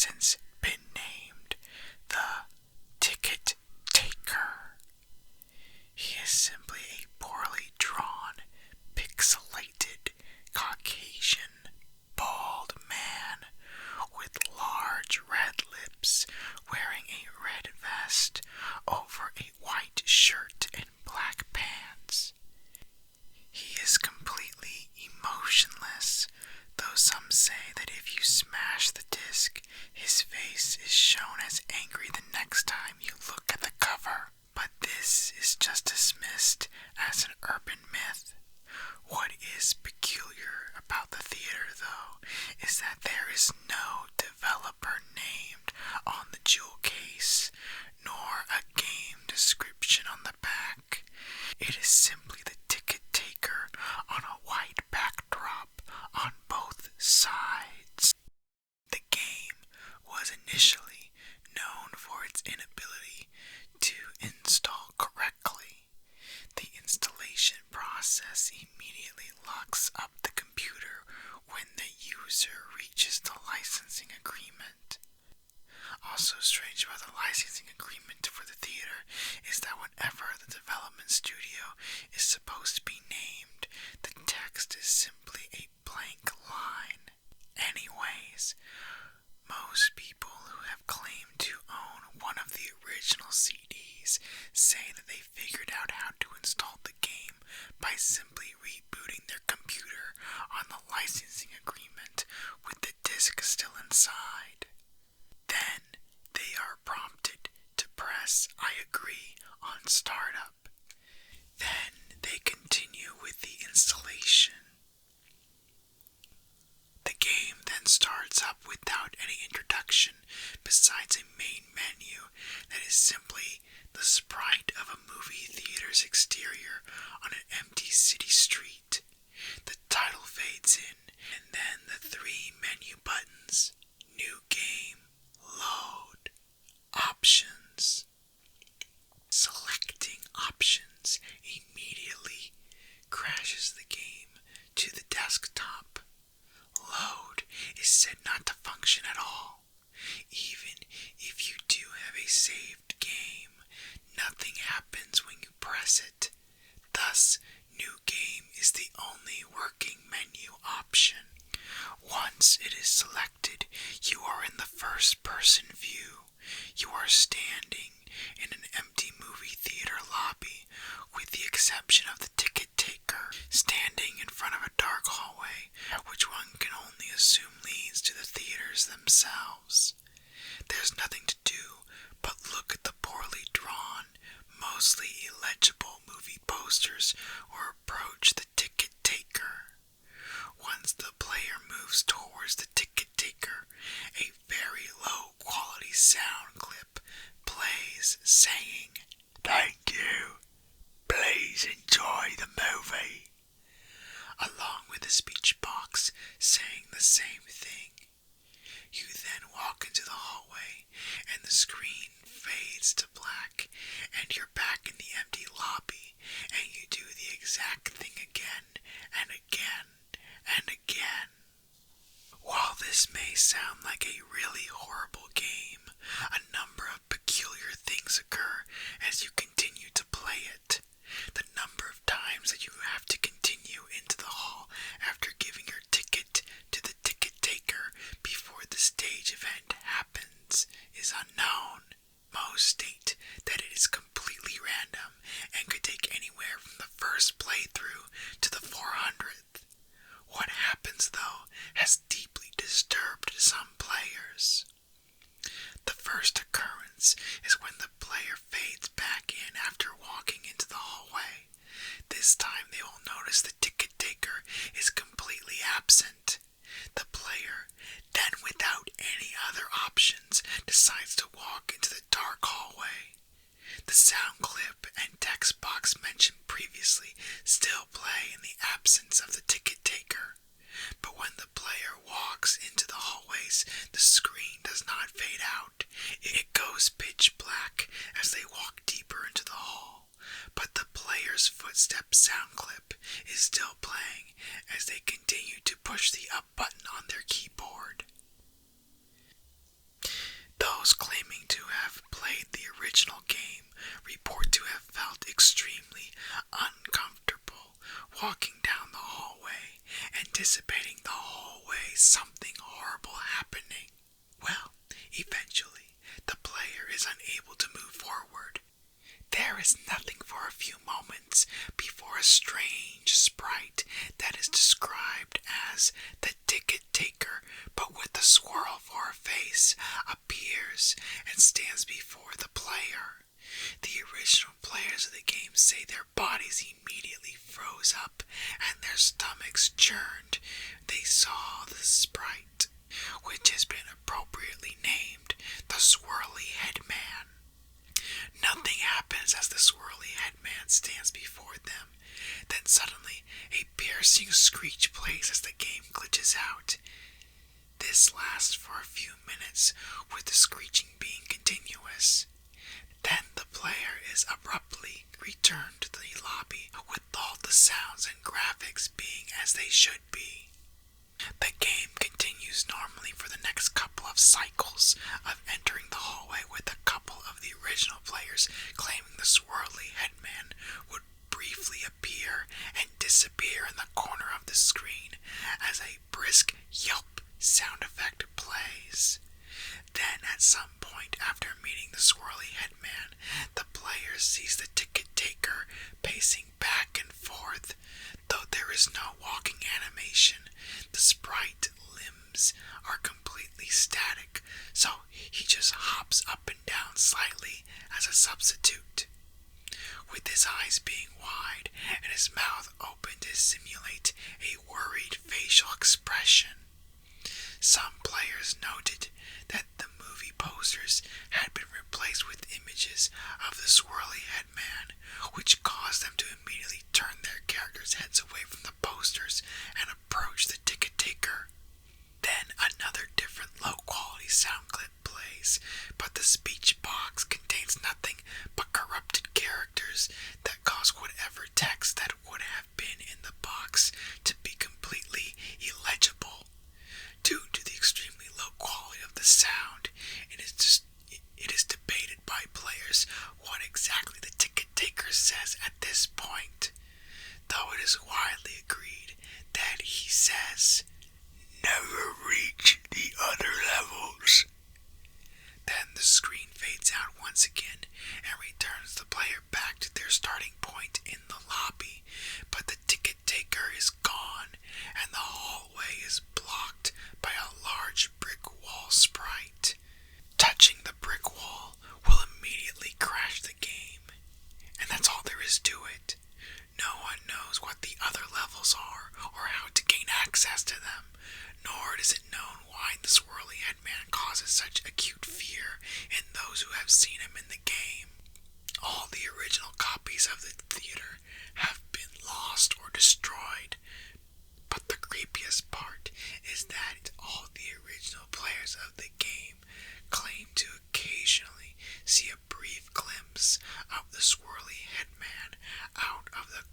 since been named the Ticket Taker. He is simply a poorly drawn, pixelated, Caucasian, bald man with large red lips, wearing a red vest over a white shirt and black pants. He is completely emotionless, though some say that if you smash the disc, his face is shown as angry the next time you look at the cover. But this is just dismissed as an urban myth. What is peculiar about the theater, though, is that there is no developer named on the jewel case, nor a game description on the back. It is simply the Ticket Taker on a white backdrop on both sides. The game was initially known for its inability to install correctly. The installation process immediately locks up the computer when the user reaches the licensing agreement. Also strange about the licensing agreement for the theater is that whenever the development studio is supposed to be named, the text is simply a blank line. Anyways, most people who have claimed to own one of the original CDs say that they figured out how to install the game by simply rebooting their computer on the licensing agreement with the disc still inside. Then they are prompted to press I agree on startup. Then they continue with the installation. The game then starts up without any introduction besides a main menu that is simply the sprite of a movie theater's exterior on an empty city street. The title fades in, and then the three menu buttons: New Game, Load, Options. Selecting Options immediately crashes the game to the desktop. Load is said not to function at all. Even if you do have a saved game, nothing happens when you press it. Thus, New Game is the only working menu option. Once it is selected, you are in the first-person view. You are standing in an empty movie theater lobby, with the exception of the ticket taker, standing in front of a dark hallway, which one can only assume leads to the theaters themselves. There's nothing to do but look at the poorly drawn, mostly illegible movie posters or approach the ticket taker. Once the player moves towards the ticket taker, a very low quality sound clip plays saying, "Thank you. Please enjoy the movie," along with a speech box saying the same thing. You then walk into the hallway, and the screen fades to black, and you're back in the empty lobby, and you do the exact thing again, and again, and again. While this may sound like a really horrible game, a number of peculiar things occur as you continue to play it. The number of times that you have to continue into the hall after giving your ticket to the ticket taker before the stage event happens is unknown. Most state that it is completely random and could take anywhere from the first playthrough to the 400th. What happens, though, has deeply disturbed some players. The first occurrence is when the player fades back in after walking into the hallway. This time they will notice the ticket taker is completely absent. The player, then without any other options, decides to walk into the dark hallway. The sound clip and text box mentioned previously still play in the absence of the ticket taker. But when the player walks into the hallways, the screen does not fade out. It goes pitch black as they walk deeper into the hall. But the player's footstep sound clip is still playing as they continue to push the up button on their keyboard. There is nothing for a few moments before a strange sprite that is described as the ticket taker, but with a swirl for a face, appears and stands before the player. The original players of the game say their bodies immediately froze up and their stomachs churned. They saw the sprite, which has been appropriately named the Swirly Headman. Nothing happens as the Swirly Headman stands before them. Then suddenly a piercing screech plays as the game glitches out. This lasts for a few minutes, with the screeching being continuous. Then the player is abruptly returned to the lobby with all the sounds and graphics being as they should be. The game continues normally for the next couple of cycles of entering the hallway with a couple of the original players claiming the Swirly Headman would briefly appear and disappear in the corner of the screen as a brisk yelp sound effect plays. Then at some point after meeting the Swirly Headman, the player sees the ticket taker pacing back and forth. Though there is no walking animation, the sprite limbs are completely static, so he just hops up and down slightly as a substitute. With his eyes being wide and his mouth open to simulate a worried facial expression. Some players noted that the movie posters had been replaced with images of the Swirly Headman, which caused them to immediately turn their characters' heads away from the posters and approach the ticket taker. Then another different low-quality sound clip plays, but the speech box contains nothing but corrupted characters that cause whatever text that would have been in the box to be completely illegible. Due to the extremely low quality of the sound, it is debated by players what exactly the ticket taker says at this point, though it is widely agreed that he says, "Never reach the other levels." Then the screen fades out once again and returns the player back to their starting point in the lobby, but the ticket taker is gone and the hallway is blocked by a large brick wall sprite. Touching the brick wall will immediately crash the game, and that's all there is to it. No one knows what the other levels are or how to gain access to them, nor is it known why the Swirly Headman causes such acute fear in those who have seen him in the game. All the original copies of the theater have been lost or destroyed, but the creepiest part is that all the original players of the game claim to occasionally see a brief glimpse of the Swirly Headman out of the